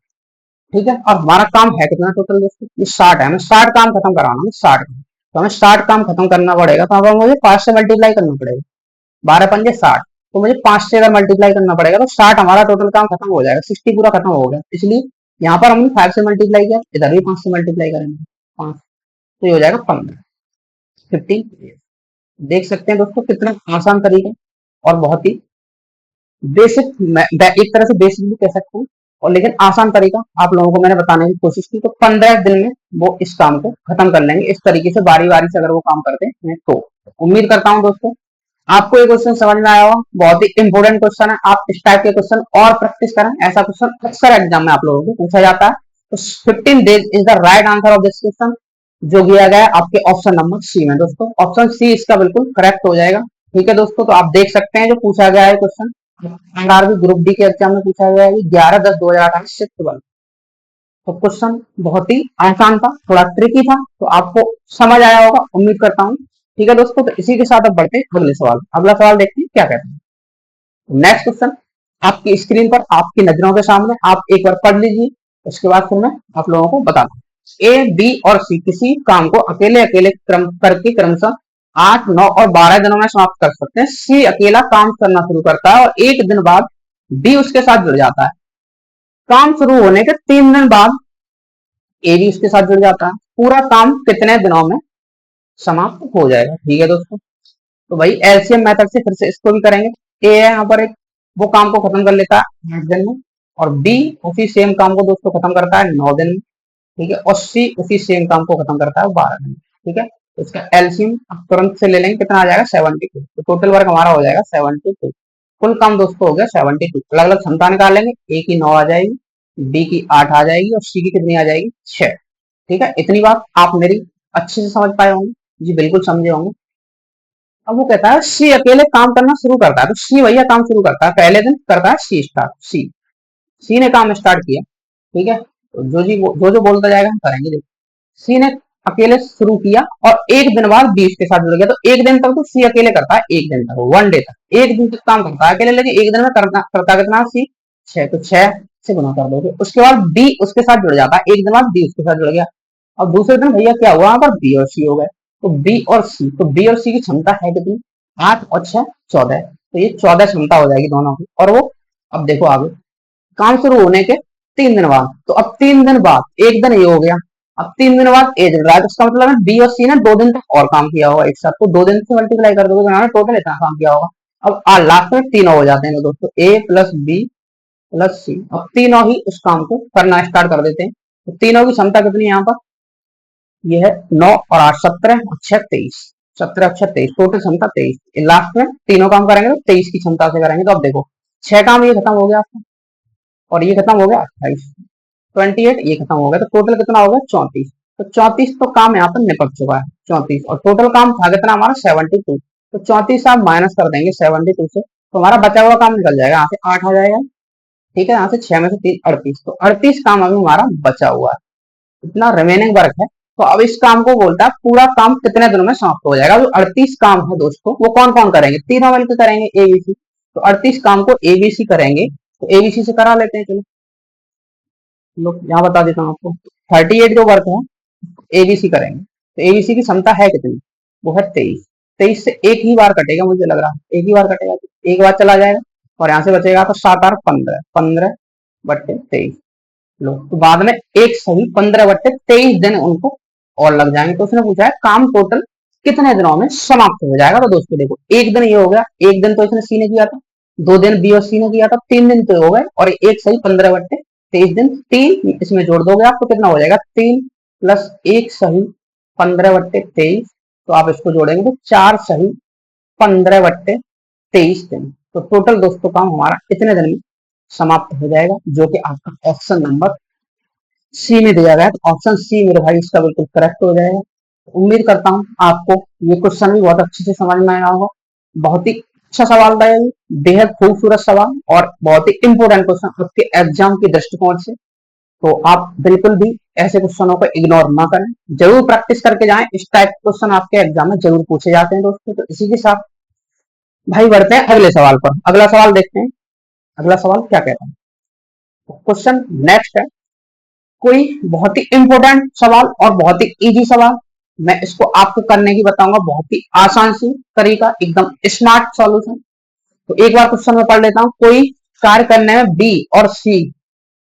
ठीक है, और हमारा काम है कितना टोटल दोस्तों, ये 60 है, हमें 60 काम खत्म कराना है, 60 काम। तो हमें 60 काम खत्म करना पड़ेगा, तो अब मुझे 5 से मल्टीप्लाई करना पड़ेगा, 12 पंजे 60, तो मुझे 5 से अगर मल्टीप्लाई करना पड़ेगा तो 60 हमारा टोटल काम खत्म हो जाएगा, 60 पूरा खत्म हो गया। इसलिए यहाँ पर हमने 5 से मल्टीप्लाई किया, इधर भी 5 से मल्टीप्लाई करेंगे 5, तो ये हो जाएगा 15 15। देख सकते हैं दोस्तों कितना आसान तरीका और बहुत ही बेसिक, एक तरह से बेसिक भी कह सकते हैं, और लेकिन आसान तरीका आप लोगों को मैंने बताने की कोशिश की। तो 15 दिन में वो इस काम को खत्म कर लेंगे, इस तरीके से बारी बारी से अगर वो काम करते हैं। तो उम्मीद करता हूं दोस्तों आपको ये क्वेश्चन समझ में आया होगा, बहुत ही इंपॉर्टेंट क्वेश्चन है। आप इस टाइप के क्वेश्चन और प्रैक्टिस करें, ऐसा क्वेश्चन अक्सर एग्जाम में आप लोगों को पूछा जाता है। तो 15 days is the right answer of this question, जो दिया गया है आपके ऑप्शन नंबर सी में। दोस्तों ऑप्शन सी इसका बिल्कुल करेक्ट हो जाएगा। ठीक है दोस्तों, तो आप देख सकते हैं जो पूछा गया है क्वेश्चन आरआरबी ग्रुप डी के एग्जाम में पूछा गया है 11/10/2028 शिफ्ट 1। तो क्वेश्चन बहुत ही आसान था, थोड़ा ट्रिकी था, तो आपको समझ आया होगा उम्मीद करता हूँ। ठीक है दोस्तों, तो इसी के साथ अब बढ़ते हैं अगले सवाल। अगला सवाल देखते हैं क्या कहते हैं। नेक्स्ट क्वेश्चन आपकी स्क्रीन पर आपकी नजरों के सामने, आप एक बार पढ़ लीजिए, उसके बाद फिर मैं आप लोगों को बताता हूँ। ए बी और सी किसी काम को अकेले अकेले क्रम करके क्रमशः 8 9 और 12 दिनों में समाप्त कर सकते हैं। सी अकेला काम करना शुरू करता है और 1 दिन बाद डी उसके साथ जुड़ जाता है। काम शुरू होने के 3 दिन बाद ए भी उसके साथ जुड़ जाता है। पूरा काम कितने दिनों में समाप्त हो जाएगा। ठीक है दोस्तों, तो भाई एलसीएम मेथड से फिर से इसको भी करेंगे। ए है यहाँ पर एक, वो काम को खत्म कर लेता है 8 दिन में, और बी उसी सेम काम को दोस्तों खत्म करता है 9 दिन में। ठीक है, और सी उसी सेम काम को खत्म करता है 12 दिन में। ठीक है, तो इसका एलसीएम तुरंत से ले लेंगे, कितना आ जाएगा 72। तो टोटल वर्क हमारा हो जाएगा 72। कुल काम दोस्तों हो गया 72। अलग अलग क्षमता निकाल लेंगे, ए की 9 आ जाएगी, बी की 8 आ जाएगी, और सी की कितनी आ जाएगी 6। ठीक है, इतनी बात आप मेरी अच्छे से समझ पाए होंगे जी, बिल्कुल समझे होंगे। अब वो कहता है सी अकेले काम करना शुरू करता है, तो सी भैया काम शुरू करता है, पहले दिन करता है सी स्टार्ट। सी ने काम स्टार्ट किया। ठीक है, तो जो बोलता जाएगा हम करेंगे। देखो सी ने अकेले शुरू किया और 1 दिन बाद बी के साथ जुड़ गया, तो 1 दिन तक तो सी अकेले करता है, 1 दिन तक 1 डे तक 1 दिन तक काम करता है अकेले, लेकिन 1 दिन में करता कितना सी 6, तो 6 से गुना कर दोगे। उसके बाद बी उसके साथ जुड़ जाता है, 1 दिन बाद बी उसके साथ जुड़ गया। अब दूसरे दिन भैया क्या हुआ, यहाँ पर बी और सी हो गए, तो बी और सी, तो बी और सी की क्षमता है कितनी 8 और 6 14, तो ये 14 क्षमता हो जाएगी दोनों की। और वो अब देखो आगे काम शुरू होने के 3 दिन बाद, तो अब 3 दिन बाद 1 दिन ये हो गया, अब 3 दिन बाद ए जुड़ रहा है, तो इसका मतलब है बी और सी ने 2 दिन तक और काम किया होगा एक साथ, तो 2 दिन से मल्टीप्लाई कर दोगे तो उन्होंने टोटल इतना काम किया होगा। अब लास्ट में तीनों हो जाते हैं दोस्तों, ए प्लस बी प्लस सी, अब तीनों ही उस काम को करना स्टार्ट कर देते हैं। तो तीनों की क्षमता कितनी है यहाँ पर, ये है 9 और 8 17 और 6 23, 17 और 6 23, टोटल क्षमता 23। लास्ट में तीनों काम करेंगे तो 23 की क्षमता से करेंगे। तो अब देखो 6 काम ये खत्म हो गया आपका, और ये खत्म हो गया 28 28, ये खत्म हो गया, तो टोटल कितना हो गया 34। तो 34 तो काम यहाँ पर निपट चुका है 34, और टोटल काम था कितना हमारा 72, तो 34 आप माइनस कर देंगे 72 से, तो हमारा बचा हुआ काम निकल जाएगा, यहाँ से 8 आ जाएगा। ठीक है, यहाँ से 6 में से 3 38, तो 38 काम अभी हमारा बचा हुआ है, इतना रिमेनिंग वर्क है। तो अब इस काम को बोलता है पूरा काम कितने दिनों में समाप्त हो जाएगा। जो 38 काम है दोस्तों वो कौन कौन करेंगे, तीनों मिलकर करेंगे ए बी सी। तो 38 काम को एबीसी करेंगे, तो एबीसी से करा लेते हैं। चलो लोग यहाँ बता देता हूँ आपको। 38 जो वर्क है एबीसी करेंगे, तो एबीसी की क्षमता है कितनी, वो है 23। 23 से एक ही बार कटेगा, मुझे लग रहा है एक ही बार कटेगा, तो एक बार चला जाएगा और यहाँ से बचेगा तो 7 और 15, 15/23। लो, तो बाद में एक सही 15/23 दिन उनको और लग जाएंगे। तो उसने पूछा है काम टोटल कितने दिनों में समाप्त हो जाएगा। तो दोस्तों देखो, एक दिन ये हो गया, एक दिन तो इसने सी ने किया था, 2 दिन बी और सी ने किया था, 3 दिन तो हो गए, और एक सही 15/23 दिन। 3 इसमें जोड़ दोगे आप तो कितना हो जाएगा, 3 + 1 सही 15/23। तो आप इसको जोड़ेंगे तो 4 सही 15/23 दिन। तो टोटल दोस्तों काम हमारा कितने दिन में समाप्त हो जाएगा, जो कि आपका ऑप्शन नंबर सी में दिया गया है। तो ऑप्शन सी मेरे भाई इसका बिल्कुल करेक्ट हो जाएगा। उम्मीद करता हूँ आपको ये क्वेश्चन भी बहुत अच्छे से समझ में आया होगा। बहुत ही अच्छा सवाल था ये, बेहद खूबसूरत सवाल और बहुत ही इंपोर्टेंट क्वेश्चन आपके एग्जाम के दृष्टिकोण से। तो आप बिल्कुल भी ऐसे क्वेश्चनों को इग्नोर ना करें, जरूर प्रैक्टिस करके जाएं। इस टाइप के क्वेश्चन आपके एग्जाम में जरूर पूछे जाते हैं दोस्तों। तो इसी के साथ भाई बढ़ते हैं अगले सवाल पर। अगला सवाल देखते हैं, अगला सवाल क्या कहता है। क्वेश्चन नेक्स्ट है, कोई बहुत ही इंपॉर्टेंट सवाल और बहुत ही इजी सवाल। मैं इसको आपको करने की बताऊंगा, बहुत ही आसान सी तरीका, एकदम स्मार्ट सॉल्यूशन। तो एक बार क्वेश्चन में पढ़ लेता हूँ। कोई कार्य करने में बी और सी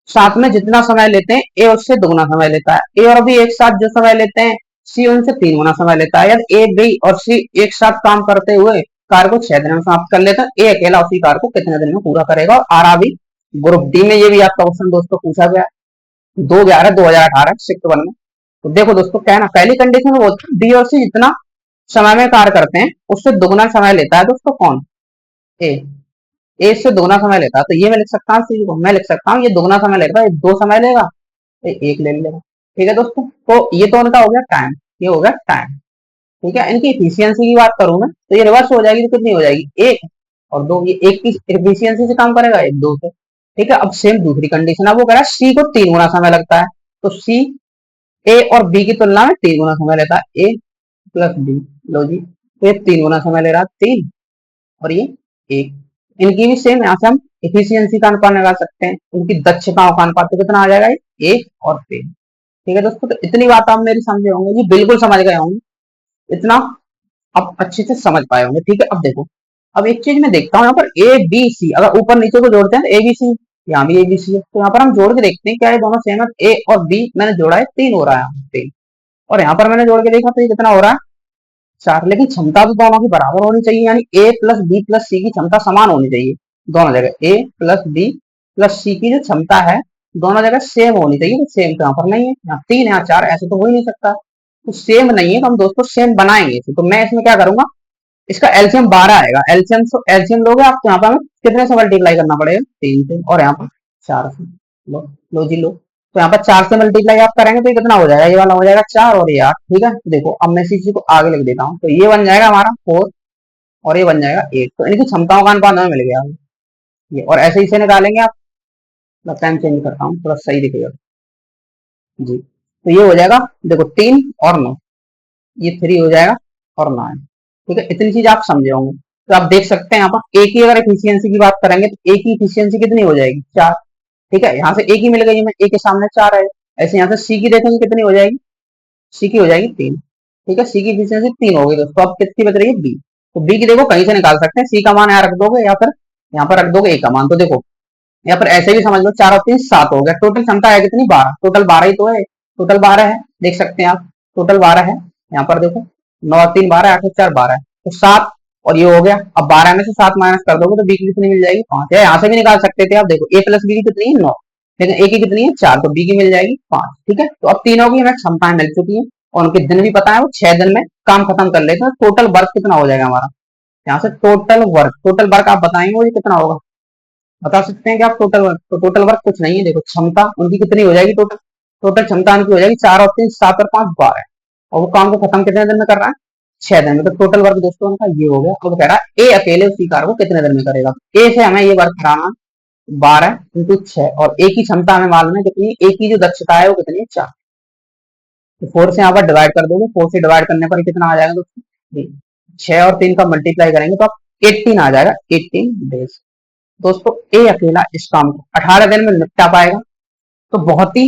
साथ में जितना समय लेते हैं, ए उससे दोगुना समय लेता है। ए और बी एक साथ जो समय लेते हैं, सी उनसे 3 गुना समय लेता है। यदि ए बी और सी एक साथ काम करते हुए कार्य को 6 दिन में समाप्त कर लेते हैं, ए अकेला उसी कार्य को कितने दिन में पूरा करेगा। और आर भी ग्रुप डी में ये भी आपका क्वेश्चन दोस्तों पूछा गया, 2/11/2018 शिफ्ट 1 में। तो देखो दोस्तों, क्या है ना, पहली कंडीशन में बोलते हैं बी और सी जितना समय में कार्य करते हैं उससे दोगुना समय लेता है दोस्तों कौन, ए। ए से दोगुना समय लेता है, तो ये मैं लिख सकता हूँ, सी को मैं लिख सकता हूँ ये दोगुना समय लेगा, ये 2 समय लेगा, ये 1 ले लेगा। ठीक है दोस्तों, तो ये तो उनका हो गया टाइम, ये हो गया टाइम। ठीक है, इनकी इफिशियंसी की बात करूं मैं तो ये रिवर्स हो जाएगी, तो कितनी हो जाएगी, 1 और 2। ये 1 की इफिशियंसी से काम करेगा, 1 2 से। ठीक है, अब सेम दूसरी कंडीशन, अब वो कह रहा है सी को 3 गुना समय लगता है, तो सी ए और बी की तुलना में 3 गुना समय लेता है, ए प्लस बी। लो जी, तो ये 3 गुना समय ले रहा है, 3 और ये 1। इनकी भी सेम, यहाँ से हम इफिशियंसी का अनुपात लगा सकते हैं, उनकी दक्षताओं का अनुपात तो कितना आ जाएगा, 1 और 3। ठीक है दोस्तों, तो इतनी बात आप मेरी समझे होंगे जी, बिल्कुल समझ गए होंगे, इतना आप अच्छे से समझ पाए होंगे। ठीक है, अब देखो, अब एक चीज मैं देखता हूँ यहाँ पर ए बी सी, अगर ऊपर नीचे को जोड़ते हैं ए बी सी, यहाँ भी ए बी सी है, तो यहाँ पर हम जोड़ के देखते हैं क्या ये दोनों सेम है। ए और बी मैंने जोड़ा है, 3 हो रहा है, 3। और यहाँ पर मैंने जोड़ के देखा तो ये कितना हो रहा है, 4। लेकिन क्षमता तो दोनों की बराबर होनी चाहिए, यानी ए प्लस बी प्लस सी की क्षमता समान होनी चाहिए दोनों जगह। ए प्लस बी प्लस सी की जो क्षमता है दोनों जगह सेम होनी चाहिए, तो सेम तो यहाँ पर नहीं है, यहाँ 3 यहाँ 4, ऐसे तो हो ही नहीं सकता। तो सेम नहीं है, तो हम दोस्तों सेम बनाएंगे इसे। तो मैं इसमें क्या करूंगा, इसका एलसीएम 12 आएगा। एलसीएम लोगे आप तो यहाँ पर हमें कितने से मल्टीप्लाई करना पड़ेगा, 3 से, और यहाँ पर 4 से। लो जी लो, तो यहाँ पर 4 से मल्टीप्लाई आप करेंगे तो ये कितना हो जाएगा, ये वाला हो जाएगा 4 और ये 8। ठीक है, तो देखो अब मैं इसी चीज को आगे लिख देता हूँ, तो ये बन जाएगा हमारा 4 और ये बन जाएगा 8। तो इनकी क्षमताओं का अनुपात हमें मिल गया ये, और ऐसे ही से निकालेंगे आप। मैं पेन चेंज करता हूँ, थोड़ा सही दिखेगा जी। तो ये हो जाएगा, देखो 3 और 9, ये 3 हो जाएगा और 9। ठीक है, इतनी चीज आप समझे होंगे। तो आप देख सकते हैं यहाँ पर ए की अगर एफिशिएंसी की बात करेंगे तो ए की एफिशिएंसी कितनी हो जाएगी, 4। ठीक है, यहाँ से ए की मिल गई हमें, ए के सामने 4 है। ऐसे यहाँ से सी की देखेंगे कितनी हो जाएगी, सी की हो जाएगी 3। ठीक है, सी की एफिशिएंसी 3 हो गई दोस्तों। अब कितनी बच रही है, बी। तो बी की देखो कहीं से निकाल सकते हैं, सी का मान यहाँ रख दोगे या फिर यहाँ पर रख दोगे ए का मान। तो देखो यहाँ पर ऐसे भी समझ लो, 4 और 3 7 हो गया। टोटल क्षमता है कितनी, 12। टोटल 12 ही तो है, टोटल 12 है, देख सकते हैं आप, टोटल 12 है। यहाँ पर देखो 9 और 3 12, 8 और 4 12, तो 7 और ये हो गया। अब 12 में से 7 माइनस कर दोगे तो बी की कितनी मिल जाएगी, 5 है। यहाँ से भी निकाल सकते थे आप, देखो ए प्लस बी की कितनी है, 9, लेकिन ए की कितनी है, 4, तो बी की मिल जाएगी 5। ठीक है, तो अब तीनों की हमें क्षमताएं मिल चुकी है और उनके दिन भी पता है, वो 6 दिन में काम खत्म कर लेते हैं। टोटल वर्क कितना हो जाएगा हमारा, यहाँ से टोटल वर्क आप बताएंगे वो कितना होगा, बता सकते हैं कि आप टोटल वर्क। तो टोटल वर्क कुछ नहीं है, देखो क्षमता उनकी कितनी हो जाएगी, टोटल टोटल क्षमता उनकी हो जाएगी 4 और 3 7 और 5 12, और वो काम को खत्म कितने दिन में कर रहा है, 6 दिन में। तो टोटल वर्क दोस्तों उनका ये हो गया। अब कह रहा है ए अकेले उसी कार्य को कितने दिन में करेगा। ए से हमें ये वर्क कराना 12 × 6, और ए की क्षमता हमें मालूम है कितनी, ए की जो दक्षता है वो कितनी है, 4। तो 4 से यहाँ पर डिवाइड कर दोगे, 4 से डिवाइड करने पर कितना आ जाएगा दोस्तों, 6 और 3 का मल्टीप्लाई करेंगे तो आप 18 आ जाएगा, 18 डेज। दोस्तों ये अकेला इस काम को 18 दिन में निपटा पाएगा। तो बहुत ही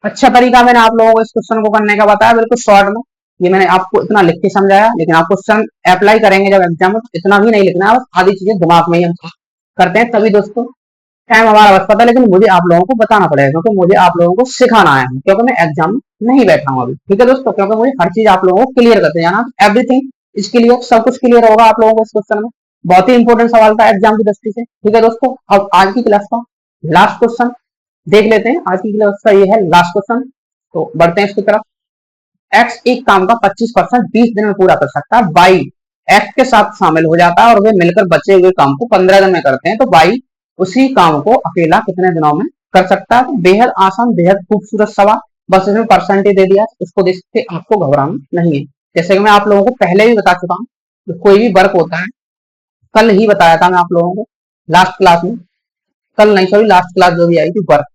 अच्छा तरीका मैंने आप लोगों को इस क्वेश्चन को करने का बताया, बिल्कुल शॉर्ट में। ये मैंने आपको इतना लिख के समझाया, लेकिन आप क्वेश्चन अप्लाई करेंगे जब एग्जाम में, इतना भी नहीं लिखना है, बस आधी चीजें दिमाग में ही हम करते हैं। तभी दोस्तों टाइम हमारा बस पता है, लेकिन मुझे आप लोगों को बताना पड़ेगा, क्योंकि मुझे आप लोगों को सिखाना है, क्योंकि मैं एग्जाम में नहीं बैठा हूँ अभी। ठीक है दोस्तों, क्योंकि मुझे हर चीज आप लोगों को क्लियर करते जाना, एवरीथिंग इज क्लियर, सब कुछ क्लियर होगा आप लोगों को इस क्वेश्चन में। बहुत ही इंपॉर्टेंट सवाल था एग्जाम की दृष्टि से। ठीक है दोस्तों, अब आज की क्लास का लास्ट क्वेश्चन देख लेते हैं। आज की क्लास का ये है लास्ट क्वेश्चन, तो बढ़ते हैं इसकी तरफ। एक्स एक काम का 25% 20 दिन में पूरा कर सकता है, वाई एक्स के साथ शामिल हो जाता है और वे मिलकर बचे हुए काम को 15 दिन में करते हैं, तो वाई उसी काम को अकेला कितने दिनों में कर सकता है? तो बेहद आसान, बेहद खूबसूरत सवाल, बस इसमें परसेंटेज दे दिया, इसको देख के आपको घबराना नहीं है। जैसे कि मैं आप लोगों को पहले भी बता चुका हूँ, तो कोई भी वर्क होता है, कल ही बताया था मैं आप लोगों को लास्ट क्लास में, कल नहीं सॉरी लास्ट क्लास जो भी आई थी, वर्क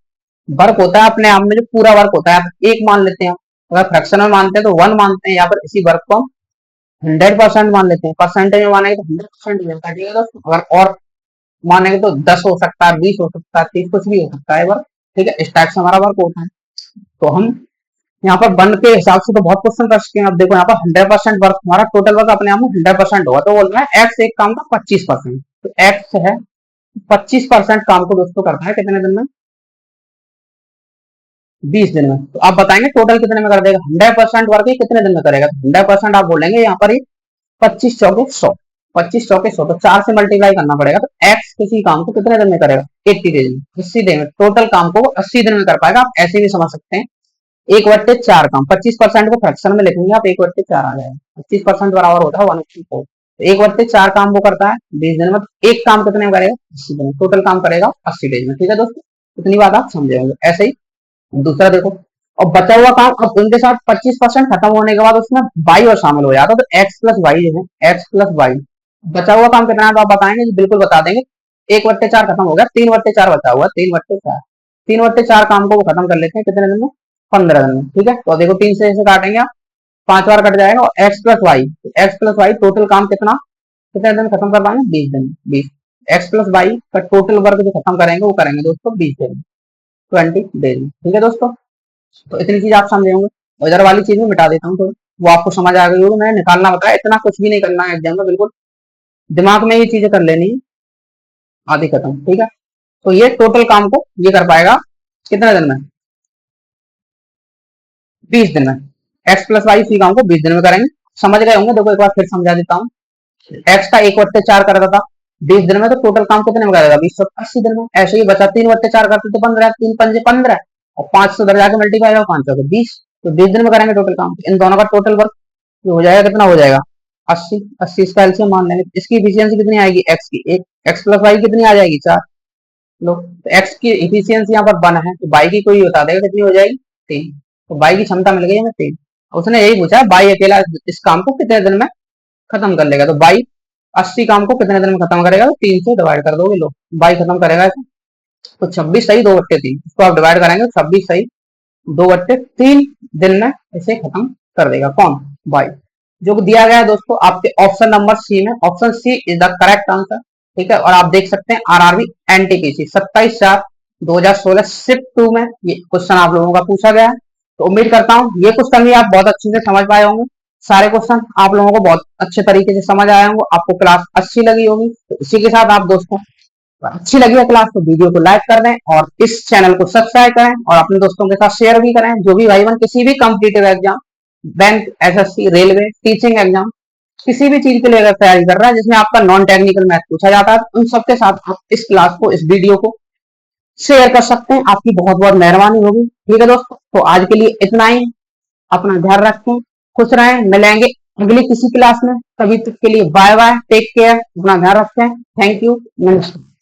वर्क होता है अपने आप में जो पूरा वर्क होता है, एक मान लेते हैं, अगर फ्रैक्शन में मानते हैं तो 1 मानते हैं, या फिर इसी वर्क को हम 100% मान लेते हैं, परसेंटेज में मानेंगे तो 100% मिलता है। अगर और मानेंगे तो 10 हो सकता है, 20 हो सकता है, 30, कुछ भी हो सकता है वर्क। ठीक है, इस टाइप से हमारा वर्क होता है। तो हम यहाँ पर वन के हिसाब से तो बहुत क्वेश्चन कर चुके हैं। अब देखो यहाँ पर 100% वर्क, हमारा टोटल वर्क अपने आप में 100% होगा, तो बोल रहे हैं एक्स एक काम का 25%, तो एक्स है 25% काम को दोस्तों करता है कितने दिन में? 20 दिन में। तो आप बताएंगे टोटल कितने में कर देगा? 100% वर्क ही कितने दिन में करेगा? तो 100% आप बोलेंगे यहाँ पर ही 25 चौके 100, 25 चौके 100, तो 4 से मल्टीप्लाई करना पड़ेगा। तो एक्स किसी काम को कितने दिन में करेगा? 80 डेज में, 80 दिन में। टोटल काम को 80 दिन में कर पाएगा। आप ऐसे भी समझ सकते हैं, 1/4 काम, 25% को फ्रैक्शन में लिखेंगे आप, 1/4 आ जाएगा। 25% बराबर होता है 1/4, तो 1/4 काम वो करता है 20 दिन में। एक काम कितने में करेगा? 80 दिन में। टोटल काम करेगा 80 डेज में। ठीक है दोस्तों, इतनी बात आप समझे होंगे। ऐसे ही दूसरा देखो, और बचा हुआ काम, अब उनके साथ 25% खत्म होने के बाद उसमें वाई और शामिल हो जाता है, तो एक्स प्लस वाई जो है, एक्स प्लस वाई। बचा हुआ काम कितना है तो आप बताएंगे? बिल्कुल बता देंगे। 1/4 खत्म हो गया, 3/4 बचा हुआ, 3/4, 3/4 काम को वो खत्म कर लेते हैं कितने दिन में? 15 दिन में। ठीक है, तो देखो 3 से ऐसे काटेंगे आप, 5 बार कट जाएगा, और X plus Y, X plus Y total काम कितना, कितने दिन खत्म कर पाएंगे? 20 दिन, 20। एक्स प्लस वाई का टोटल वर्क जो खत्म करेंगे वो करेंगे दोस्तों 20 दिन, 20 डेज। ठीक है दोस्तों, तो इतनी चीज आप समझे होंगे। और इधर वाली चीज में मिटा देता हूँ थोड़ी, वो आपको समझ आ गई होगी। मैंने निकालना बताया, इतना कुछ भी नहीं करना है एग्जाम में, बिल्कुल दिमाग में ये चीजें कर लेनी है, आधी खत्म। ठीक है, तो ये टोटल काम को ये कर पाएगा कितने दिन में? 20 दिन में। एक्स प्लस वाई सी काम को 20 दिन में करेंगे। समझ गए होंगे, देखो एक बार फिर समझा देता हूँ। एक्स का 1/4 कर रहा था 20 दिन में, तो टोटल काम कितने में करेगा? 20/80 दिन में। ऐसे ही बचा 3/4 करते तो 15, 3×5 = 15, और 5 से जाके मल्टीप्लाई होगा, 5 से 20, तो 20 दिन में करेंगे टोटल काम। इन दोनों का टोटल वर्क हो जाएगा कितना? हो जाएगा 80, 80 इसका एलसीएम मान लेंगे। इसकी इफिशियंसी कितनी आएगी? एक्स की एक, एक्स प्लस वाई कितनी आ जाएगी? 4 लो, तो एक्स की इफिशियंसी यहाँ पर 1 है, तो बाई की कोई बता देगा कितनी हो जाएगी? 3। तो बाई की क्षमता मिल गई हमें 3। उसने यही पूछा बाई अकेला इस काम को कितने दिन में खत्म कर लेगा, तो बाई 80 काम को कितने दिन में खत्म करेगा? तो 3 से डिवाइड कर दोगे, लो बाई खत्म करेगा इसे, तो 26 सही 2/3, इसको आप डिवाइड करेंगे 26 सही 2/3 दिन में इसे खत्म कर देगा। कौन? बाई। जो दिया गया है दोस्तों आपके ऑप्शन नंबर सी में, option C is the correct answer. ठीक है, और आप देख सकते हैं आरआरबी एनटीपीसी 27/4/2016 शिफ्ट 2 में ये क्वेश्चन आप लोगों का पूछा गया है। तो उम्मीद करता हूँ ये क्वेश्चन भी आप बहुत अच्छे से समझ पाए होंगे। सारे क्वेश्चन आप लोगों को बहुत अच्छे तरीके से समझ आए होंगे, आपको क्लास अच्छी लगी होगी। तो इसी के साथ आप दोस्तों, अच्छी लगी है क्लास तो वीडियो को लाइक कर दें, और इस चैनल को सब्सक्राइब करें, और अपने दोस्तों के साथ शेयर भी करें। जो भी भाई बहन किसी भी competitive exam, bank, SSC, railway, teaching exam, किसी भी चीज के लिए अगर तैयारी कर रहा है जिसमें आपका नॉन टेक्निकल मैथ पूछा जाता है, उन सबके साथ आप इस क्लास को, इस वीडियो को शेयर कर सकते हैं। आपकी बहुत बहुत मेहरबानी होगी। ठीक है दोस्तों, तो आज के लिए इतना ही। अपना ध्यान रखें, खुश रहें, मिलेंगे अगली किसी क्लास में। तभी तक के लिए बाय बाय, टेक केयर, अपना ध्यान रखें। थैंक यू, नमस्कार।